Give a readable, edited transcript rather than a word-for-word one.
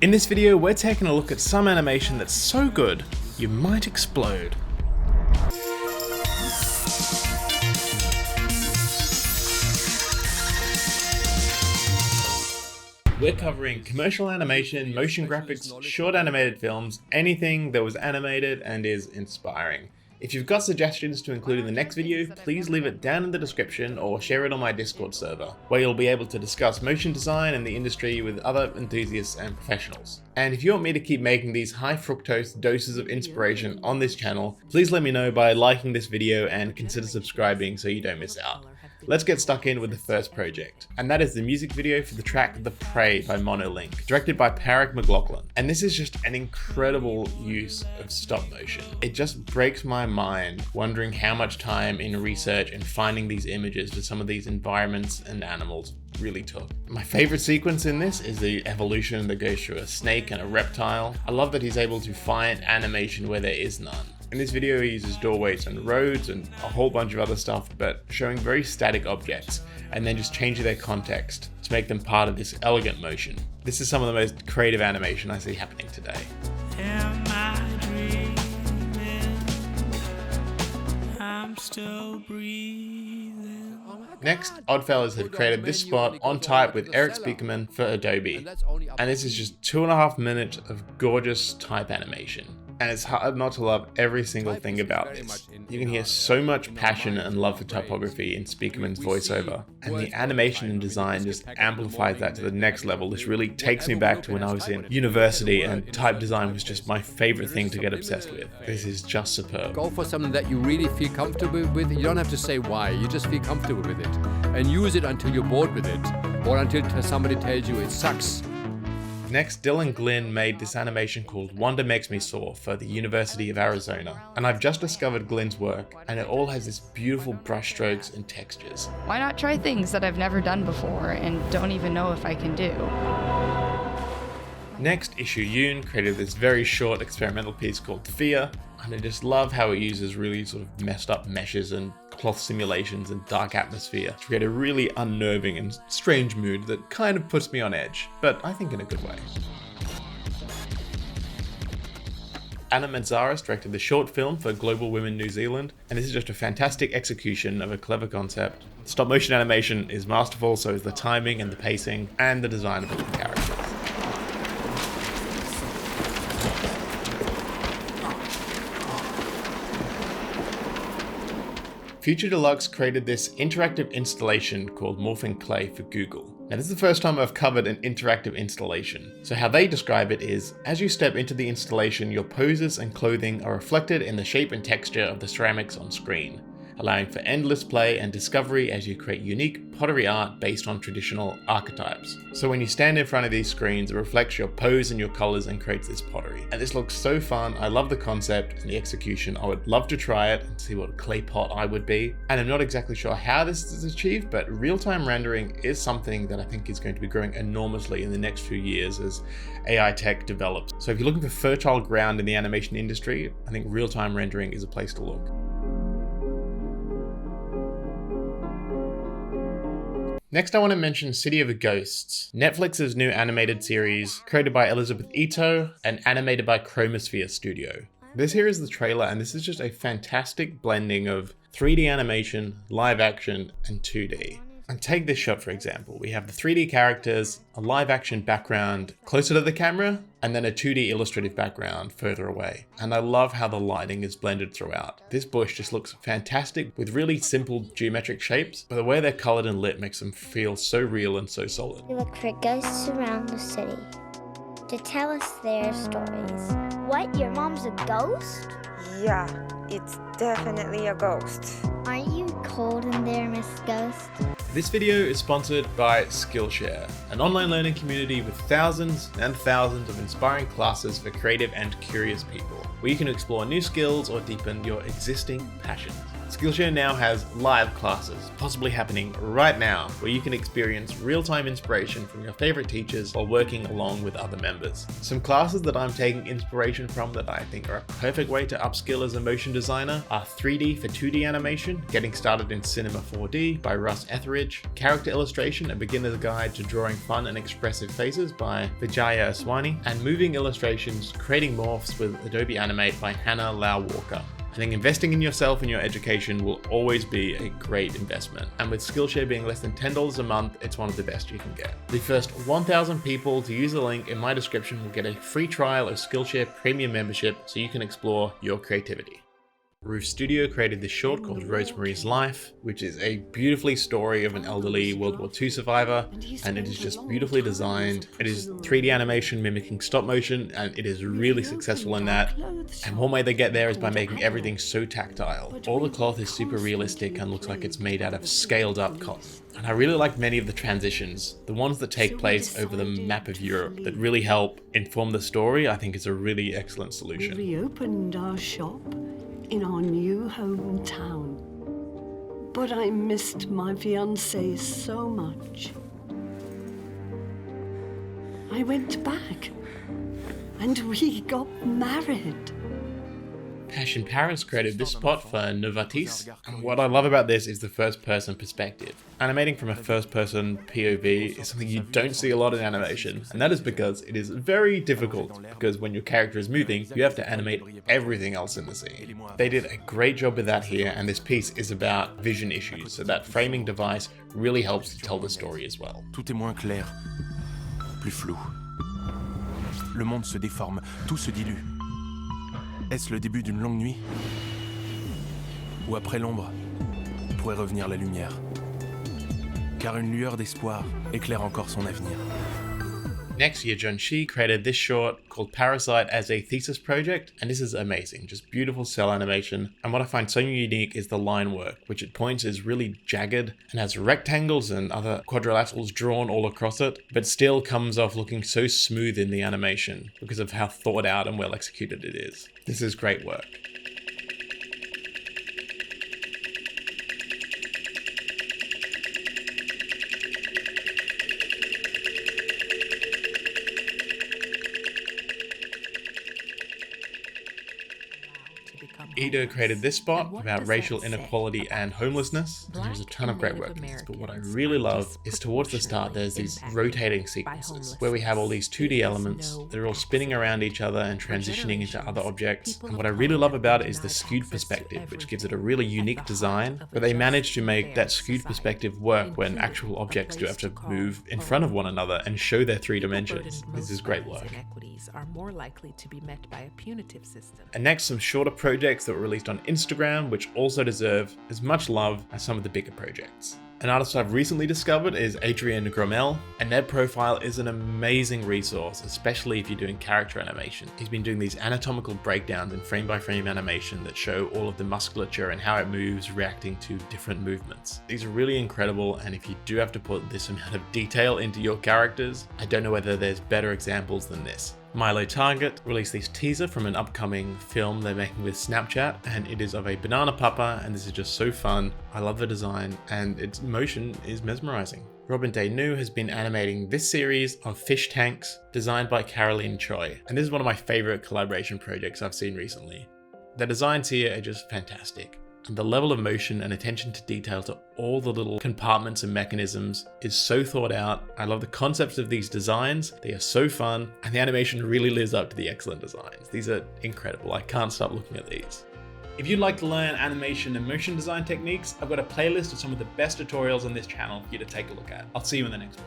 In this video, we're taking a look at some animation that's so good, you might explode. We're covering commercial animation, motion graphics, short animated films, anything that was animated and is inspiring. If you've got suggestions to include in the next video, please leave it down in the description or share it on my Discord server, where you'll be able to discuss motion design and the industry with other enthusiasts and professionals. And if you want me to keep making these high fructose doses of inspiration on this channel, please let me know by liking this video and consider subscribing so you don't miss out. Let's get stuck in with the first project, and that is the music video for the track The Prey by Monolink, directed by Páraic Gloughlin. And this is just an incredible use of stop motion. It just breaks my mind wondering how much time in research and finding these images for some of these environments and animals really took. My favorite sequence in this is the evolution that goes through a snake and a reptile. I love that he's able to find animation where there is none. In this video he uses doorways and roads and a whole bunch of other stuff, but showing very static objects and then just changing their context to make them part of this elegant motion. This is some of the most creative animation I see happening today. Am I dreaming? I'm still breathing. Next, Oddfellows have created this spot on type with Erik Spiekermann for Adobe, and this is just 2.5 minutes of gorgeous type animation. And it's hard not to love every single thing about this. You can hear so much passion and love for typography in Spiekermann's voiceover, and the animation and design just amplifies that to the next level. This really takes me back to when I was in university and type design was just my favorite thing to get obsessed with. This is just superb. Go for something that you really feel comfortable with. You don't have to say why, you just feel comfortable with it. And use it until you're bored with it, or until somebody tells you it sucks. Next, Glynn made this animation called Wonder Makes Me Soar for the University of Arizona. And I've just discovered Glynn's work, and it all has this beautiful brush strokes and textures. Why not try things that I've never done before and don't even know if I can do? Next, Yoon created this very short experimental piece called Fear, and I just love how it uses really sort of messed up meshes and cloth simulations and dark atmosphere to create a really unnerving and strange mood that kind of puts me on edge, but I think in a good way. Mantzaris directed the short film for Global Women New Zealand, and this is just a fantastic execution of a clever concept. Stop motion animation is masterful, so is the timing and the pacing and the design of the characters. Future Deluxe created this interactive installation called Morphing Clay for Google. Now this is the first time I've covered an interactive installation. So how they describe it is, as you step into the installation, your poses and clothing are reflected in the shape and texture of the ceramics on screen, allowing for endless play and discovery as you create unique pottery art based on traditional archetypes. So when you stand in front of these screens, it reflects your pose and your colors and creates this pottery. And this looks so fun. I love the concept and the execution. I would love to try it and see what a clay pot I would be. And I'm not exactly sure how this is achieved, but real-time rendering is something that I think is going to be growing enormously in the next few years as AI tech develops. So if you're looking for fertile ground in the animation industry, I think real-time rendering is a place to look. Next, I want to mention City of Ghosts, Netflix's new animated series created by Elizabeth Ito and animated by Chromosphere Studio. This here is the trailer, and this is just a fantastic blending of 3D animation, live action, and 2D. And take this shot for example. We have the 3D characters, a live action background closer to the camera, and then a 2D illustrative background further away. And I love how the lighting is blended throughout. This bush just looks fantastic with really simple geometric shapes, but the way they're colored and lit makes them feel so real and so solid. We look for ghosts around the city to tell us their stories. What, your mom's a ghost? Yeah, it's definitely a ghost. Aren't you cold in there, Miss Ghost? This video is sponsored by Skillshare, an online learning community with thousands and thousands of inspiring classes for creative and curious people, where you can explore new skills or deepen your existing passions. Skillshare now has live classes, possibly happening right now, where you can experience real-time inspiration from your favorite teachers while working along with other members. Some classes that I'm taking inspiration from that I think are a perfect way to upskill as a motion designer are 3D for 2D animation, Getting Started in Cinema 4D by Russ Etheridge, Character Illustration, a beginner's guide to drawing fun and expressive faces by Vijaya Aswani, and Moving Illustrations, Creating Morphs with Adobe Animate by Hannah Lau Walker. I think investing in yourself and your education will always be a great investment, and with Skillshare being less than $10 a month, it's one of the best you can get. The first 1,000 people to use the link in my description will get a free trial of Skillshare Premium membership so you can explore your creativity. Roof Studio created this short called Rosemarie's Life, which is a beautifully story of an elderly World War II survivor, and it is just beautifully designed. It is 3D animation mimicking stop motion, and it is really successful in that. And one way they get there is by making everything so tactile. All the cloth is super realistic and looks like it's made out of scaled up cotton. And I really like many of the transitions, the ones that take place over the map of Europe that really help inform the story. I think is a really excellent solution. We reopened our shop in our new hometown, but I missed my fiancé so much. I went back, and we got married. Passion Paris created this spot for Novartis, and what I love about this is the first-person perspective. Animating from a first-person POV is something you don't see a lot in animation, and that is because it is very difficult, because when your character is moving, you have to animate everything else in the scene. They did a great job with that here, and this piece is about vision issues, so that framing device really helps to tell the story as well. Tout est moins clair, plus flou. Le monde se déforme, tout se dilue. Est-ce le début d'une longue nuit? Ou après l'ombre, pourrait revenir la lumière? Car une lueur d'espoir éclaire encore son avenir. Next, Yajun Shi created this short called Parasite as a thesis project, and this is amazing, just beautiful cell animation. And what I find so unique is the line work, which at points is really jagged and has rectangles and other quadrilaterals drawn all across it, but still comes off looking so smooth in the animation because of how thought out and well executed it is. This is great work. Eido created this spot about racial inequality and homelessness, and there's a ton of great work in this, but what I really love is towards the start there's these rotating sequences where we have all these 2D elements that are all spinning around each other and transitioning into other objects, and what I really love about it is the skewed perspective, which gives it a really unique design, but they managed to make that skewed perspective work when actual objects do have to move in front of one another and show their 3 dimensions. This is great work. Are more likely to be met by a punitive system. And next, some shorter projects that were released on Instagram, which also deserve as much love as some of the bigger projects. An artist I've recently discovered is Adrien Gromelle, and their profile is an amazing resource, especially if you're doing character animation. He's been doing these anatomical breakdowns in frame-by-frame animation that show all of the musculature and how it moves reacting to different movements. These are really incredible, and if you do have to put this amount of detail into your characters, I don't know whether there's better examples than this. Milo Targett released this teaser from an upcoming film they're making with Snapchat, and it is of a banana papa, and this is just so fun. I love the design, and its motion is mesmerizing. Robin Desnoue has been animating this series of fish tanks designed by Caroline Choi, and this is one of my favorite collaboration projects I've seen recently. The designs here are just fantastic. And the level of motion and attention to detail to all the little compartments and mechanisms is so thought out. I love the concepts of these designs. They are so fun, and the animation really lives up to the excellent designs. These are incredible. I can't stop looking at these. If you'd like to learn animation and motion design techniques, I've got a playlist of some of the best tutorials on this channel for you to take a look at. I'll see you in the next one.